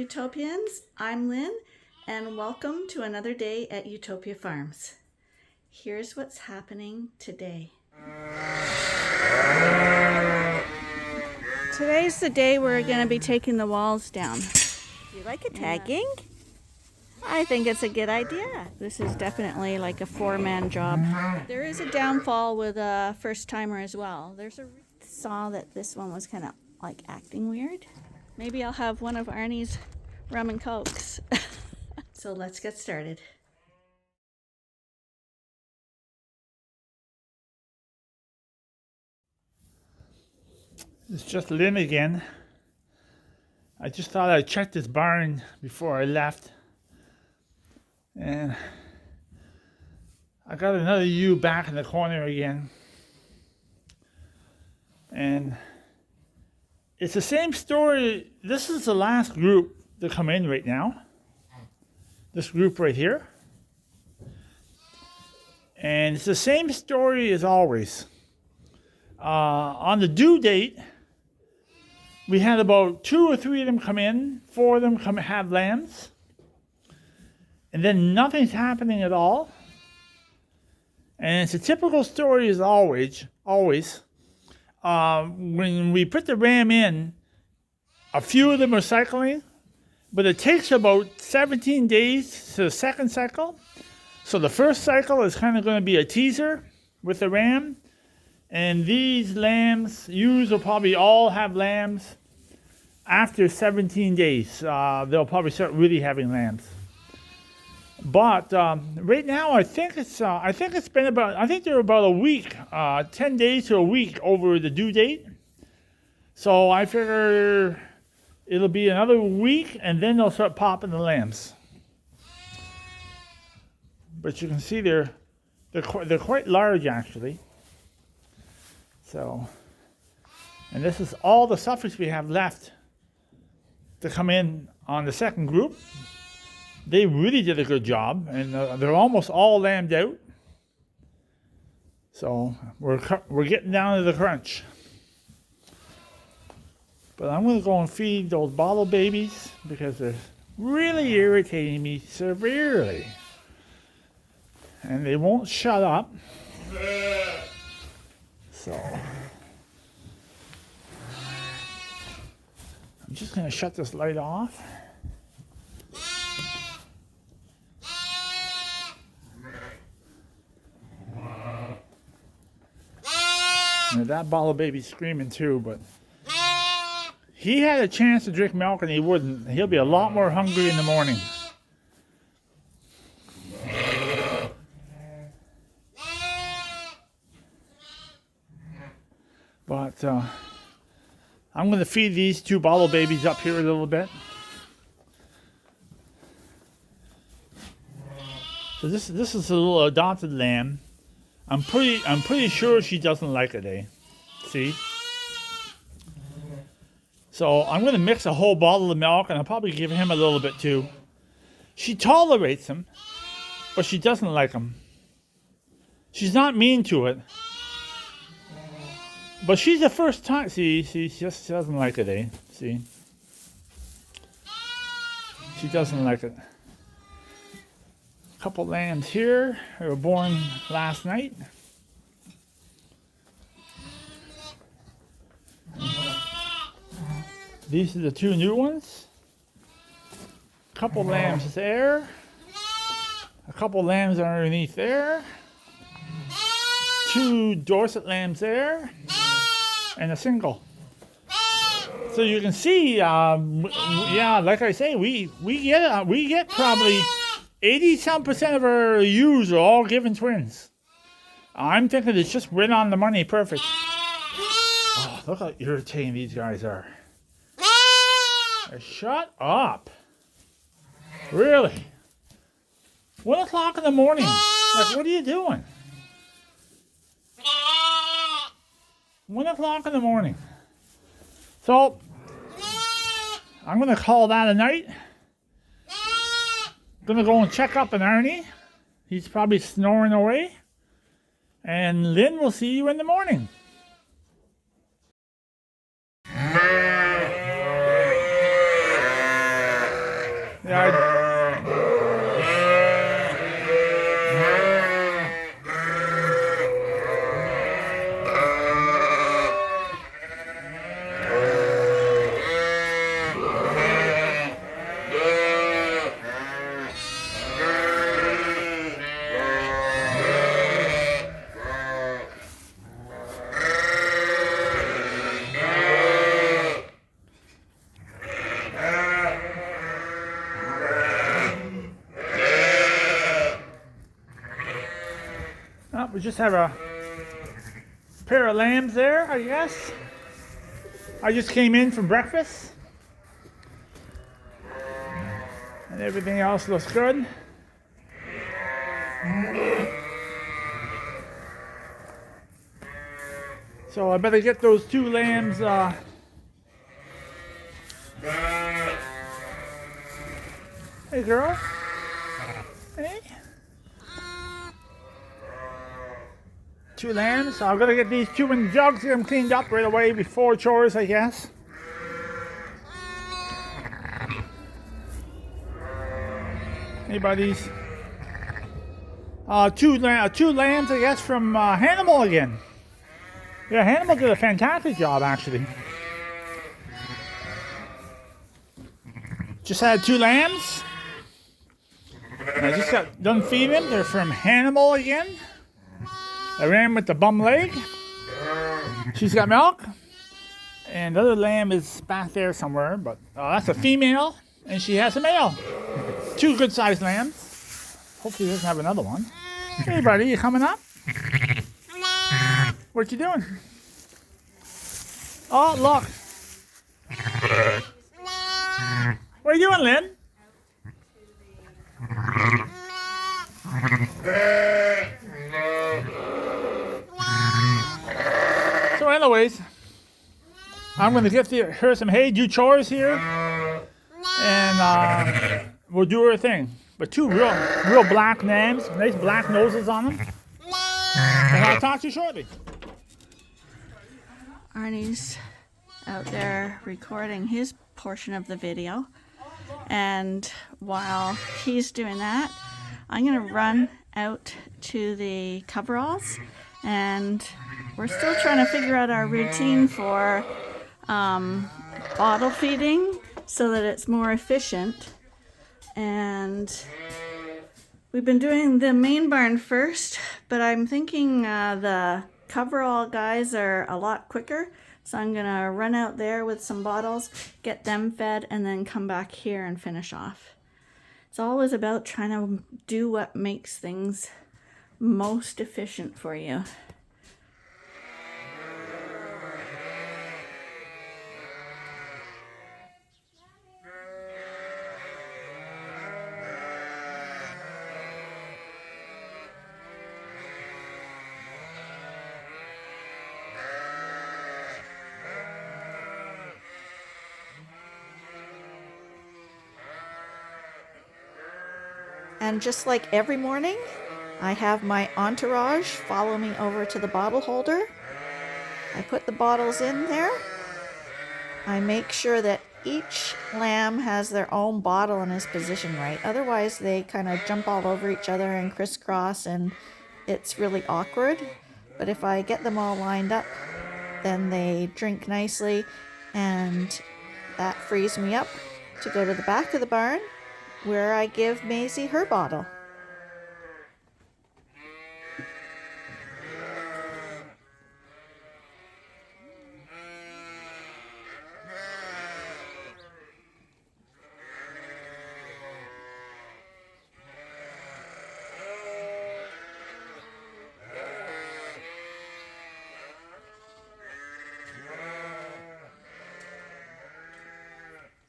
Utopians. I'm Lynn, and welcome to another day at Ewetopia Farms. Here's what's happening today. Today's the day we're going to be taking the walls down. Do you like it tagging? I think it's a good idea. This is definitely like a four-man job. There is a downfall with a first-timer as well. Saw that this one was kind of like acting weird. Maybe I'll have one of Arnie's rum and cokes. So let's get started. It's just Lynn again. I just thought I'd check this barn before I left. And I got another ewe back in the corner again. And it's the same story. This is the last group to come in right now. This group right here. And it's the same story as always. On the due date, we had about 2 or 3 of them come in, 4 of them come have lambs, and then nothing's happening at all. And it's a typical story as always. When we put the ram in, a few of them are cycling, but it takes about 17 days to the second cycle. So the first cycle is kind of going to be a teaser with the ram. And these lambs, ewes will probably all have lambs after 17 days. They'll probably start really having lambs. But right now, I think they're about a week, 10 days to a week over the due date. So I figure it'll be another week, and then they'll start popping the lambs. But you can see they're quite large actually. So, and this is all the Suffocks we have left to come in on the second group. They really did a good job, and they're almost all lambed out. So we're getting down to the crunch. But I'm going to go and feed those bottle babies because they're really irritating me severely. And they won't shut up. So I'm just going to shut this light off. And that bottle baby's screaming too, but he had a chance to drink milk and he wouldn't. He'll be a lot more hungry in the morning. But I'm going to feed these 2 bottle babies up here a little bit. So this is a little adopted lamb. I'm pretty sure she doesn't like it, eh? See? So I'm going to mix a whole bottle of milk, and I'll probably give him a little bit too. She tolerates him, but she doesn't like him. She's not mean to it. But she's the first time. See, she just doesn't like it, eh? See? She doesn't like it. A couple lambs here. They were born last night. These are the 2 new ones. A couple lambs there. A couple lambs underneath there. 2 Dorset lambs there. And a single. So you can see, yeah, like I say, we get probably 80% of our ewes are all given twins. I'm thinking it's just right on the money, perfect. Oh, look how irritating these guys are. Shut up. Really? 1 o'clock in the morning. Like, what are you doing? 1 o'clock in the morning. So, I'm going to call that a night. Going to go and check up on Arnie. He's probably snoring away. And Lynn will see you in the morning. just have a pair of lambs there, I guess. I just came in from breakfast. And everything else looks good. So I better get those 2 lambs. Hey, girl. Hey. 2 lambs. So I'm gonna get these 2 in the jugs, get them cleaned up right away before chores, I guess. Anybody's 2 lambs, I guess, from Hannibal again. Yeah, Hannibal did a fantastic job, actually. Just had 2 lambs. And I just got done feeding them. They're from Hannibal again. I ran with the bum leg. She's got milk. And the other lamb is back there somewhere, but that's a female, and she has a male. 2 good-sized lambs. Hopefully he doesn't have another one. Hey, buddy, you coming up? What you doing? Oh, look. What are you doing, Lynn? So anyways, I'm going to get her some hay, do chores here, and we'll do her thing. But 2 real black lambs, nice black noses on them. And I'll talk to you shortly. Arnie's out there recording his portion of the video, and while he's doing that, I'm going to run out to the Coveralls, and we're still trying to figure out our routine for bottle feeding so that it's more efficient. And we've been doing the main barn first, but I'm thinking the Coverall guys are a lot quicker, so I'm gonna run out there with some bottles, get them fed, and then come back here and finish off. It's always about trying to do what makes things most efficient for you. And just like every morning, I have my entourage follow me over to the bottle holder. I put the bottles in there. I make sure that each lamb has their own bottle and is positioned right. Otherwise, they kind of jump all over each other and crisscross, and it's really awkward. But if I get them all lined up, then they drink nicely, and that frees me up to go to the back of the barn, where I give Maisie her bottle.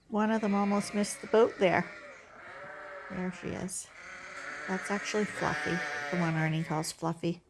One of them almost missed the boat there. There she is. That's actually Fluffy, the one Arnie calls Fluffy.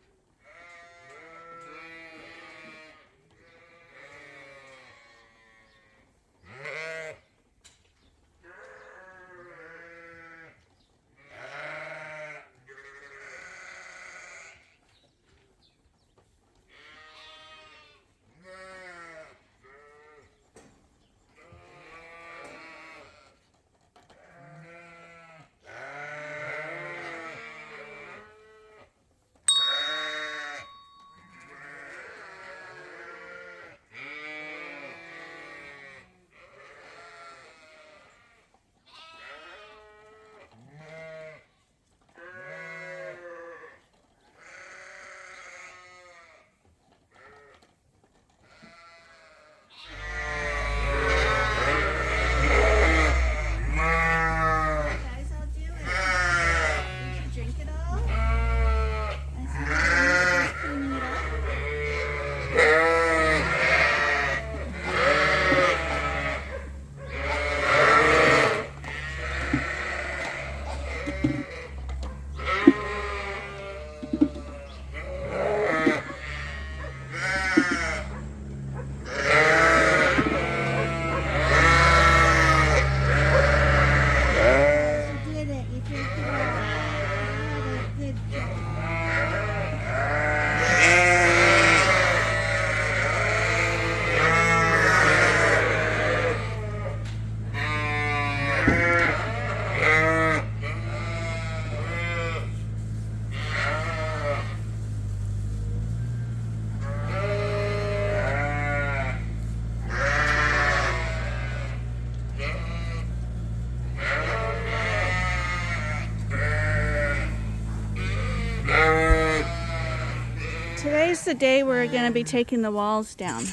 the day we're going to be taking the walls down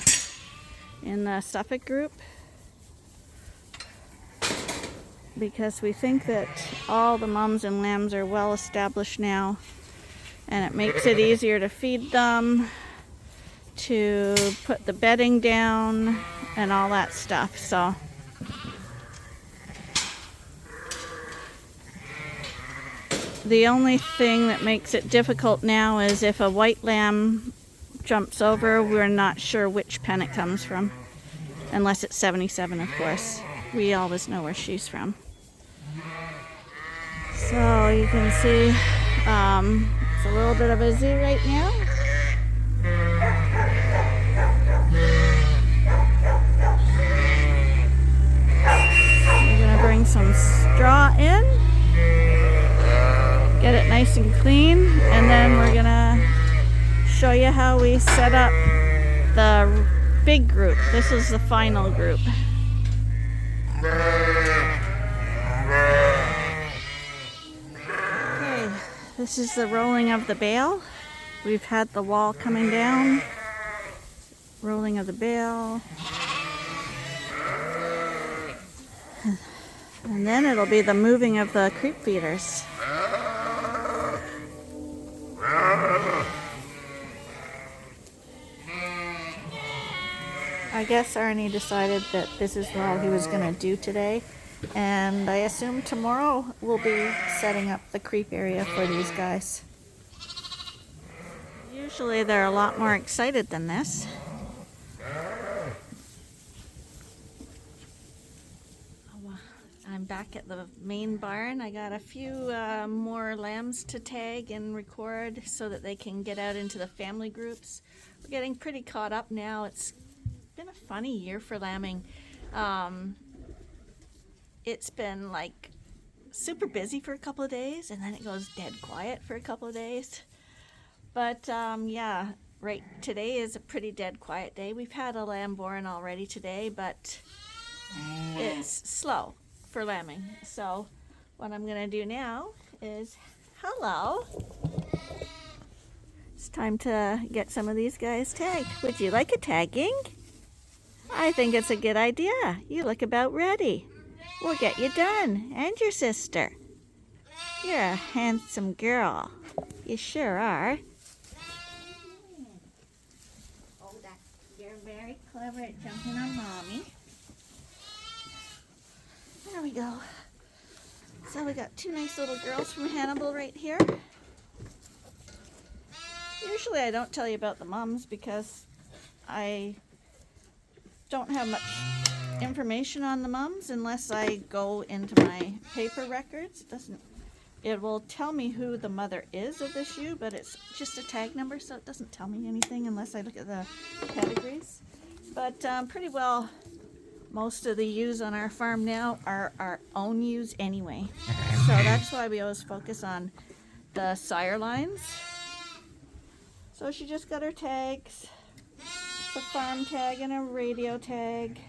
in the Suffolk group, because we think that all the mums and lambs are well established now, and it makes it easier to feed them, to put the bedding down, and all that stuff. So the only thing that makes it difficult now is if a white lamb jumps over, we're not sure which pen it comes from, unless it's 77, of course. We always know where she's from. So you can see it's a little bit of a zoo right now. We're going to bring some straw in, get it nice and clean, and then we're going to show you how we set up the big group. This is the final group. Okay, this is the rolling of the bale. We've had the wall coming down, rolling of the bale, and then it'll be the moving of the creep feeders. I guess Arnie decided that this is all he was going to do today, and I assume tomorrow we'll be setting up the creep area for these guys. Usually they're a lot more excited than this. I'm back at the main barn. I got a few more lambs to tag and record so that they can get out into the family groups. We're getting pretty caught up now. It's been a funny year for lambing. It's been like super busy for a couple of days, and then it goes dead quiet for a couple of days. But yeah, right, today is a pretty dead quiet day. We've had a lamb born already today, but it's slow for lambing. So what I'm gonna do now is, hello, it's time to get some of these guys tagged. Would you like a tagging? I think it's a good idea. You look about ready. We'll get you done, and your sister. You're a handsome girl. You sure are. Oh, you're very clever at jumping on mommy. There we go. So we got two nice little girls from Hannibal right here. Usually I don't tell you about the mums because I don't have much information on the mums unless I go into my paper records. It will tell me who the mother is of this ewe, but it's just a tag number, so it doesn't tell me anything unless I look at the pedigrees. But pretty well, most of the ewes on our farm now are our own ewes anyway. So that's why we always focus on the sire lines. So she just got her tags. It's a farm tag and a radio tag.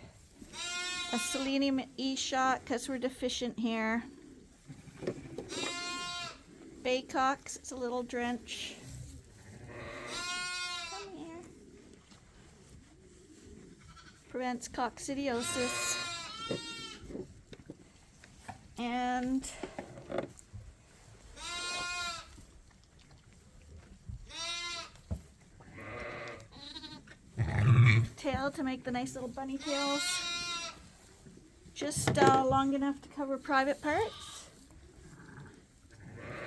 A selenium E-shot because we're deficient here. Baycox, it's a little drench. Come here. Prevents coccidiosis. And tail to make the nice little bunny tails. Just long enough to cover private parts.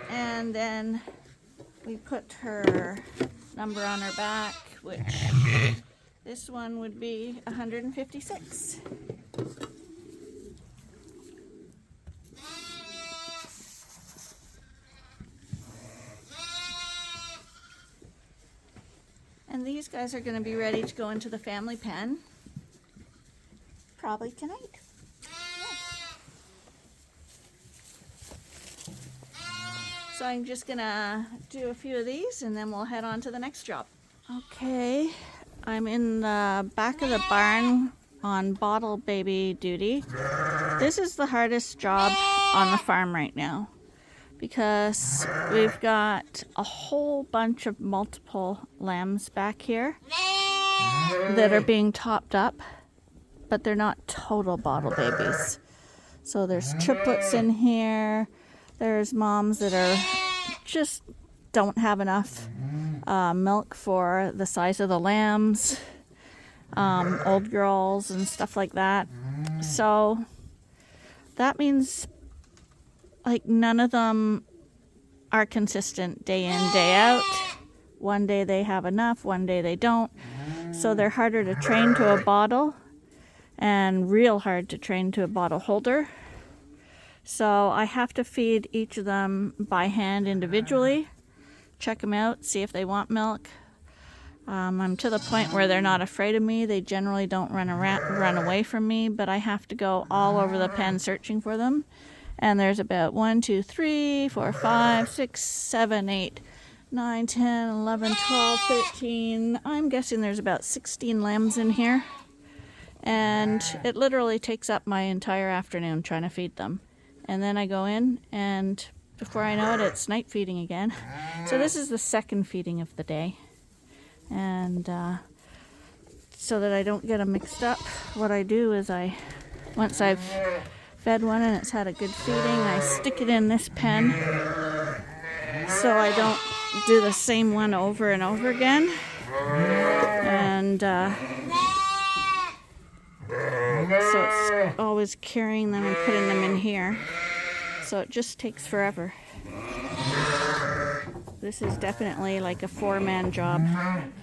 And then we put her number on her back, which this one would be 156. And these guys are going to be ready to go into the family pen probably tonight. So I'm just gonna do a few of these and then we'll head on to the next job. Okay, I'm in the back of the barn on bottle baby duty. This is the hardest job on the farm right now. because we've got a whole bunch of multiple lambs back here that are being topped up, but they're not total bottle babies. So there's triplets in here. There's moms that are just don't have enough milk for the size of the lambs, old girls and stuff like that. So that means like none of them are consistent day in, day out. One day they have enough, one day they don't. So they're harder to train to a bottle and real hard to train to a bottle holder. So I have to feed each of them by hand individually, check them out, see if they want milk. I'm to the point where they're not afraid of me. They generally don't run away from me, but I have to go all over the pen searching for them. And there's about 1, 2, 3, 4, 5, 6, 7, 8, 9, 10, 11, 12, 13. I'm guessing there's about 16 lambs in here. And it literally takes up my entire afternoon trying to feed them. And then I go in, and before I know it, it's night feeding again. So this is the second feeding of the day. And so that I don't get them mixed up, what I do is once I've fed one and it's had a good feeding, I stick it in this pen so I don't do the same one over and over again. And so it's always carrying them and putting them in here. So it just takes forever. This is definitely like a 4-man job.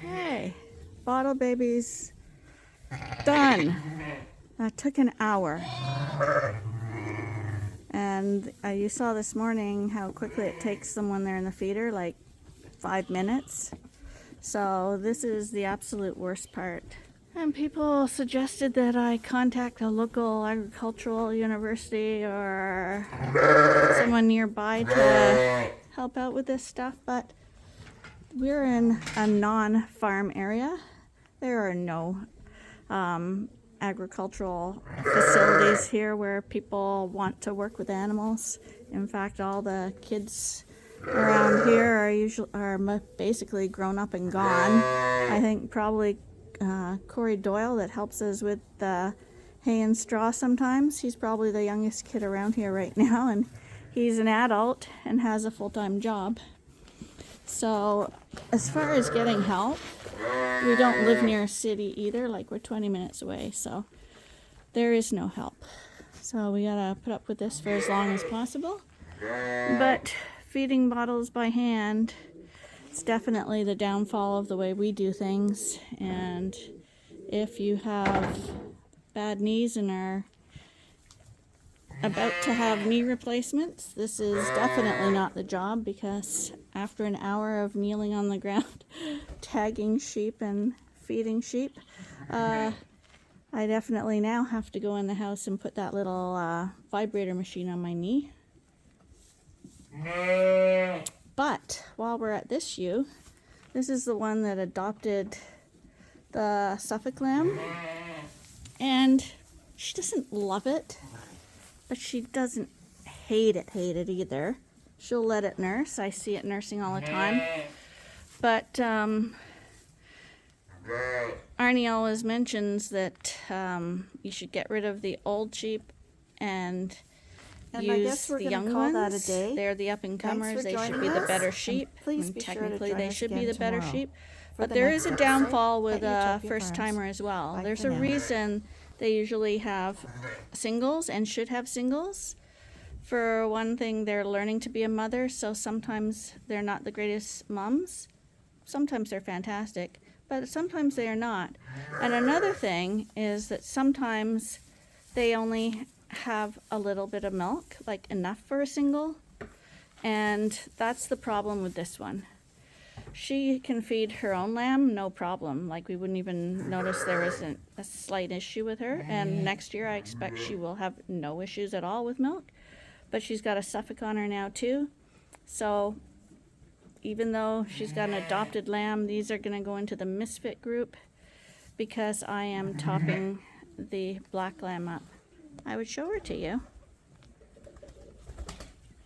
Hey, bottle babies done. That took an hour. And you saw this morning how quickly it takes them when they're in the feeder, like 5 minutes. So this is the absolute worst part. And people suggested that I contact a local agricultural university or someone nearby to help out with this stuff, but we're in a non-farm area. There are no agricultural facilities here where people want to work with animals. In fact, all the kids around here are basically grown up and gone. I think probably Corey Doyle that helps us with the hay and straw sometimes. He's probably the youngest kid around here right now, and he's an adult and has a full-time job. So as far as getting help, we don't live near a city either, like we're 20 minutes away, so there is no help. So we gotta put up with this for as long as possible. But feeding bottles by hand, it's definitely the downfall of the way we do things. And if you have bad knees and are about to have knee replacements, this is definitely not the job, because after an hour of kneeling on the ground, tagging sheep and feeding sheep, I definitely now have to go in the house and put that little vibrator machine on my knee. But while we're at this ewe, this is the one that adopted the Suffolk lamb, and she doesn't love it, but she doesn't hate it either. She'll let it nurse. I see it nursing all the time. But Arnie always mentions that you should get rid of the old sheep and use the young ones. They're the up-and-comers. They should be the better sheep. And technically, they should be the better sheep. But there is a downfall with a first-timer as well. There's a reason they usually have singles and should have singles. For one thing, they're learning to be a mother, so sometimes they're not the greatest moms. Sometimes they're fantastic, but sometimes they are not. And another thing is that sometimes they only have a little bit of milk, like enough for a single, and that's the problem with this one. She can feed her own lamb, no problem. Like, we wouldn't even notice there was a slight issue with her, and next year I expect she will have no issues at all with milk. But she's got a Suffolk on her now too, so even though she's got an adopted lamb, these are going to go into the misfit group because I am topping the black lamb up. I would show her to you.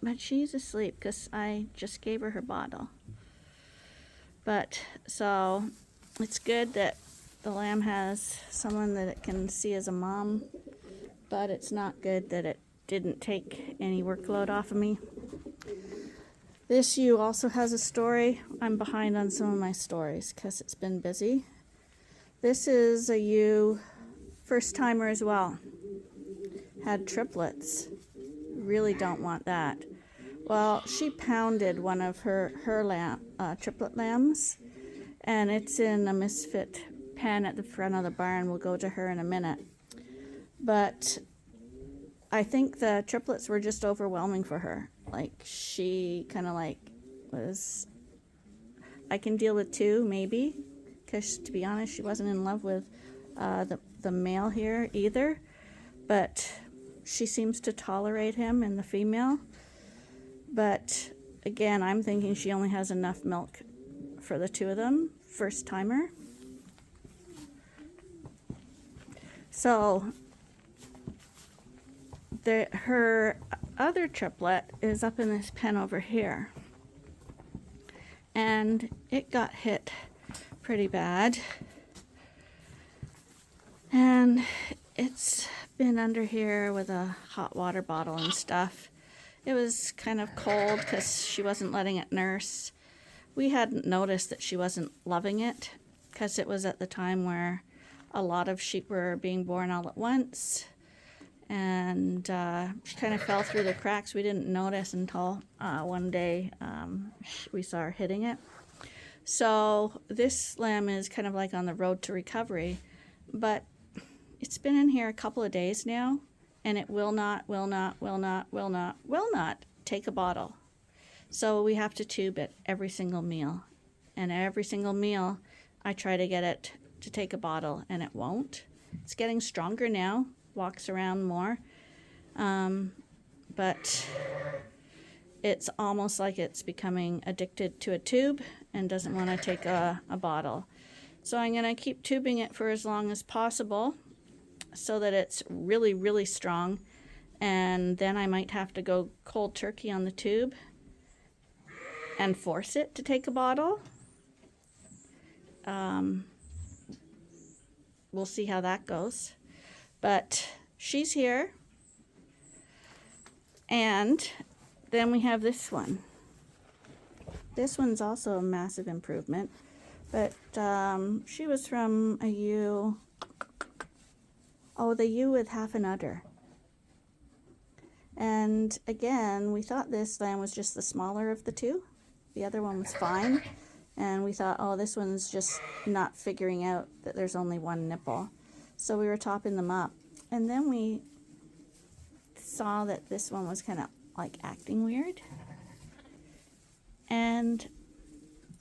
but she's asleep because I just gave her bottle. But so it's good that the lamb has someone that it can see as a mom, but it's not good that it didn't take any workload off of me. This ewe also has a story. I'm behind on some of my stories because it's been busy. This is a ewe, first timer as well. Had triplets. Really don't want that. Well, she pounded one of her triplet lambs, and it's in a misfit pen at the front of the barn. We'll go to her in a minute. But I think the triplets were just overwhelming for her. Like, she kind of like was, I can deal with two maybe, because to be honest, she wasn't in love with the male here either, but she seems to tolerate him and the female. But again, I'm thinking she only has enough milk for the two of them, first timer. So her other triplet is up in this pen over here, and it got hit pretty bad, and it's been under here with a hot water bottle and stuff. It was kind of cold because she wasn't letting it nurse. We hadn't noticed that she wasn't loving it because it was at the time where a lot of sheep were being born all at once, and she kind of fell through the cracks. We didn't notice until one day we saw her hitting it. So this lamb is kind of like on the road to recovery, but it's been in here a couple of days now, and it will not take a bottle. So we have to tube it every single meal, and every single meal I try to get it to take a bottle, and it won't. It's getting stronger now, walks around more, but it's almost like it's becoming addicted to a tube and doesn't want to take a bottle. So I'm going to keep tubing it for as long as possible so that it's really, really strong, and then I might have to go cold turkey on the tube and force it to take a bottle. We'll see how that goes. But she's here. And then we have this one. This one's also a massive improvement. But she was from a ewe. Oh, the ewe with half an udder. And again, we thought this lamb was just the smaller of the two. The other one was fine. And we thought, oh, this one's just not figuring out that there's only one nipple. So we were topping them up. And then we saw that this one was kind of like acting weird. And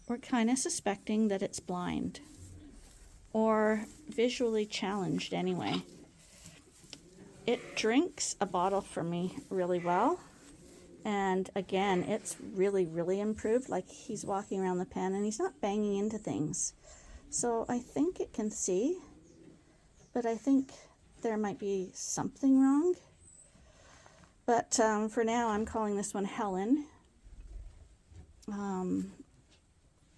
we're kind of suspecting that it's blind or visually challenged anyway. It drinks a bottle for me really well. And again, it's really, really improved. Like, he's walking around the pen and he's not banging into things. So I think it can see, but I think there might be something wrong. But for now, I'm calling this one Helen.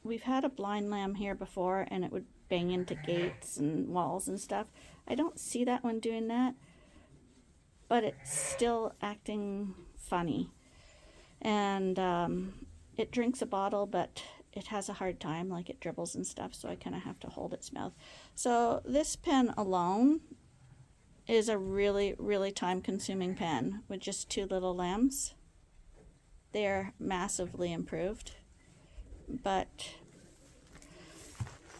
We've had a blind lamb here before, and it would bang into gates and walls and stuff. I don't see that one doing that, but it's still acting funny. And it drinks a bottle, but it has a hard time, like it dribbles and stuff, so I kind of have to hold its mouth. So this pen alone is a really, really time-consuming pen with just two little lambs. They're massively improved, but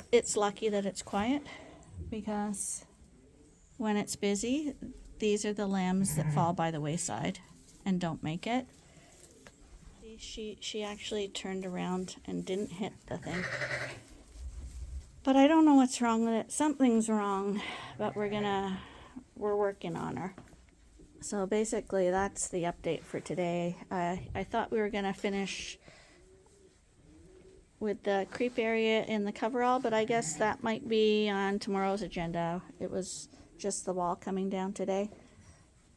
it's lucky that it's quiet, because when it's busy, these are the lambs that fall by the wayside and don't make it. She actually turned around and didn't hit the thing. But I don't know what's wrong with it. Something's wrong, but we're working on her. So basically, that's the update for today. I thought we were gonna finish with the creep area in the coverall, but I guess that might be on tomorrow's agenda. It was just the wall coming down today.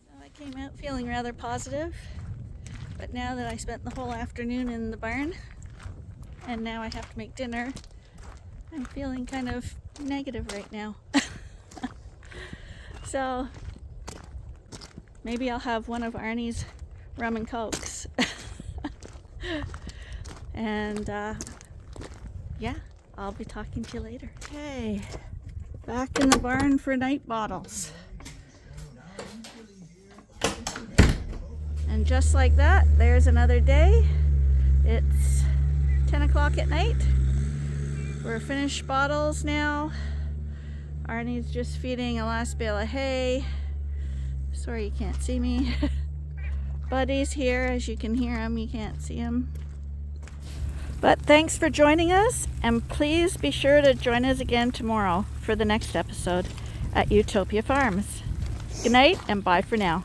So I came out feeling rather positive. But now that I spent the whole afternoon in the barn and now I have to make dinner, I'm feeling kind of negative right now. So maybe I'll have one of Arnie's rum and cokes. And yeah, I'll be talking to you later. Okay, back in the barn for night bottles. And just like that, there's another day. It's 10 o'clock at night. We're finished bottles now. Arnie's just feeding a last bale of hay. Sorry you can't see me. Buddy's here, as you can hear him, you can't see him. But thanks for joining us, and please be sure to join us again tomorrow for the next episode at Ewetopia Farms. Good night, and bye for now.